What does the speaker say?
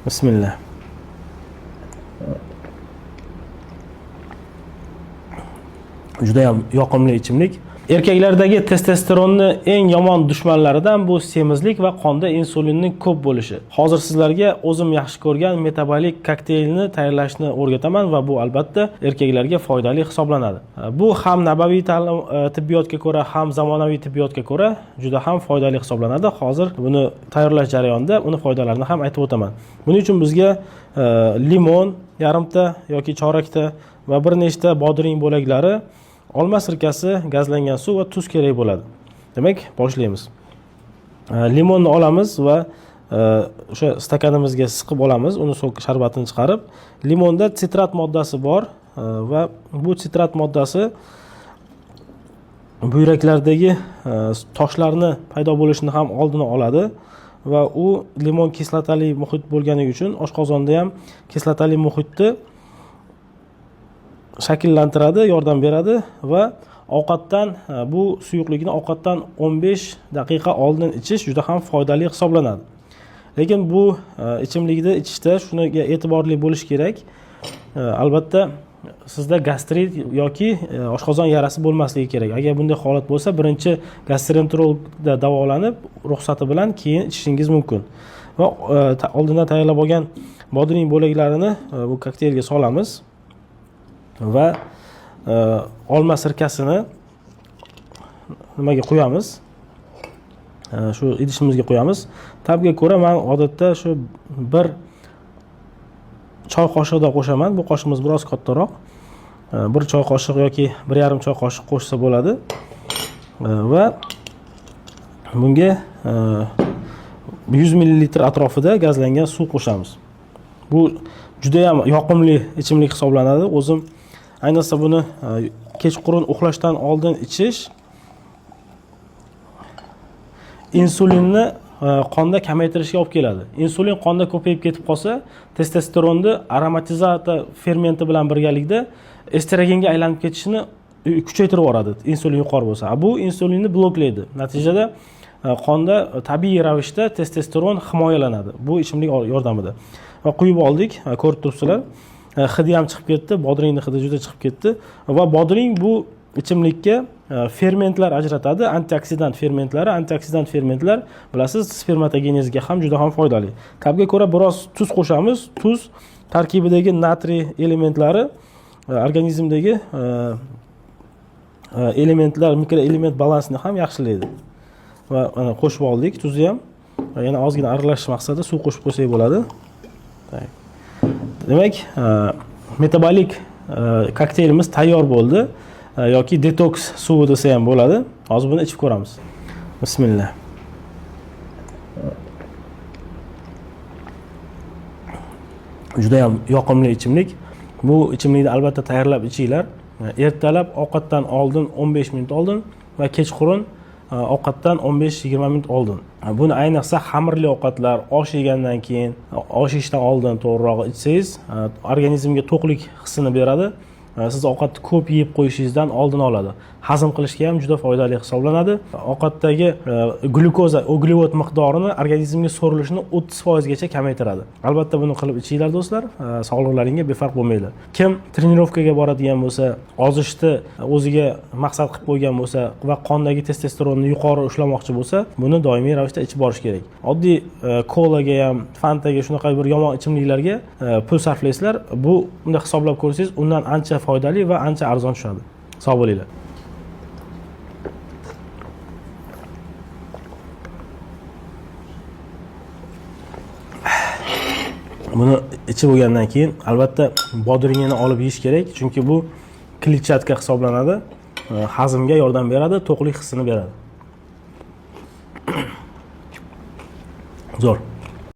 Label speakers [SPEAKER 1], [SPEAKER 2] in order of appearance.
[SPEAKER 1] Bismillah. Juda ham yoqimli ichimlik. Erkaklardagi testosteronni eng yomon dushmanlaridan bu semizlik va qonda insulinning ko'p bo'lishi. Hozir sizlarga o'zim yaxshi ko'rgan metabolik kokteylni tayyorlashni o'rgataman va bu albatta erkaklarga foydali hisoblanadi. Bu ham nabaviy tibbiyotga ko'ra, ham zamonaviy tibbiyotga ko'ra juda ham foydali hisoblanadi. Hozir buni tayyorlash jarayonida uni foydalarini ham aytib o'taman. Buning uchun bizga limon yarimta yoki chorakta va bir nechta bodring bo'laklari, olma sirkasi, gazlangan suv va tuz kerak bo'ladi. Demak, boshlaymiz. Limonni olamiz va o'sha stakanimizga siqib olamiz, uni sharbatini chiqarib, limonda sitrat moddasi bor va bu sitrat moddasi buyraklardagi toshlarni paydo bo'lishini ham oldini oladi va u limon kislotali muhit bo'lganligi uchun oshqozonda ham kislotali muhitni shakllantiradi, yordam beradi va ovqatdan bu suyuqlikni ovqatdan 15 daqiqa oldin ichish juda ham foydali hisoblanadi. Lekin bu ichimlikni ichishda shunga e'tiborli bo'lish kerak. Albatta sizda gastrit yoki oshqozon yarasi bo'lmasligi kerak. Agar bunday holat bo'lsa, birinchi gastroenterologda davolanib, ruxsati bilan keyin ichishingiz mumkin. Va oldindan tayyorlab olgan bodring bo'laklarini bu kokteylga solamiz. Va olma sirkasini nimaga qo'yamiz? Shu idishimizga qo'yamiz. Tabga ko'ra men odatda shu bir choy qoshiqda qo'shaman. Bu qoshiqimiz biroz kattaroq. Bir choy qoshiq yoki 1,5 choy qoshiq qo'shsa bo'ladi. Va bunga 100 ml atrofida gazlangan suv qo'shamiz. Bu juda ham yoqimli ichimlik hisoblanadi. O'zim ayniqsa buni kechqurun uxlashdan oldin ichish insulinni qonda kamaytirishga olib keladi. Insulin qonda ko'payib ketib qolsa, testosteronni aromatizator fermenti bilan birgalikda estrogenga aylanib ketishini kuchaytirib yuboradi. Insulin yuqori bo'lsa, bu insulinni bloklaydi. Natijada qonda tabiiy ravishda testosteron himoyalanadi. Bu ichimlik yordamida. Va quyib oldik, ko'rib turibsizlar. Hidi ham chiqib ketdi, bodringning hidi juda chiqib ketdi va bodring bu ichimlikka fermentlar ajratadi, antioksidant fermentlar, bilasiz, spermatogenezga ham juda ham foydali. Tabga ko'ra biroz tuz qo'shamiz. Tuz tarkibidagi natriy elementlari organizmdagi elementlar, mikroelement balansini ham yaxshilaydi. Va qo'shib oldik tuzni ham. Yana ozgina aralashish maqsadida suv qo'shib qo'ysak bo'ladi. Demak, metabolik kokteylimiz tayyor bo'ldi. Yoki detoks suvi desa ham bo'ladi. Hozir buni ichib ko'ramiz. Bismillah. Juda ham yoqimli ichimlik. Bu ichimlikni albatta tayyorlab ichinglar. Ertalab ovqatdan oldin 15 minut oldin va kechqurun ovqatdan 15-20 minut oldin. Buni ayniqsa xamirli ovqatlar, osh yegandan keyin, osh yeyishdan oldin to'g'riroq ichsangiz, organizmga to'qlik hissini beradi. Siz ovqatni ko'p yeb qo'yishingizdan oldini oladi. Hazm qilishga ham juda foydali hisoblanadi. Ovqatdagi glyukoza, uglevod miqdorini organizmga so'rilishini 30% gacha kamaytiradi. Albatta buni qilib ichinglar do'stlar, sog'liqlaringizga befarq bo'lmaydi. Kim trenirovkaga boradigan bo'lsa, ozishni o'ziga maqsad qilib qo'ygan bo'lsa va qondagi testosteronni yuqori ushlamoqchi bo'lsa, buni doimiy ravishda ichib borish kerak. Oddiy kolaga ham, fantaga, shunaqa bir yomon ichimliklarga pul sarflaysizlar, bu unda hisoblab ko'rsangiz, undan ancha foydali va ancha arzon tushadi. Sog' bo'linglar. Buni ichib bo'lgandan keyin albatta bodringini olib yeyish kerak, chunki bu kletchatka hisoblanadi. Hazmga yordam beradi, to'qlik hissini beradi. Zo'r.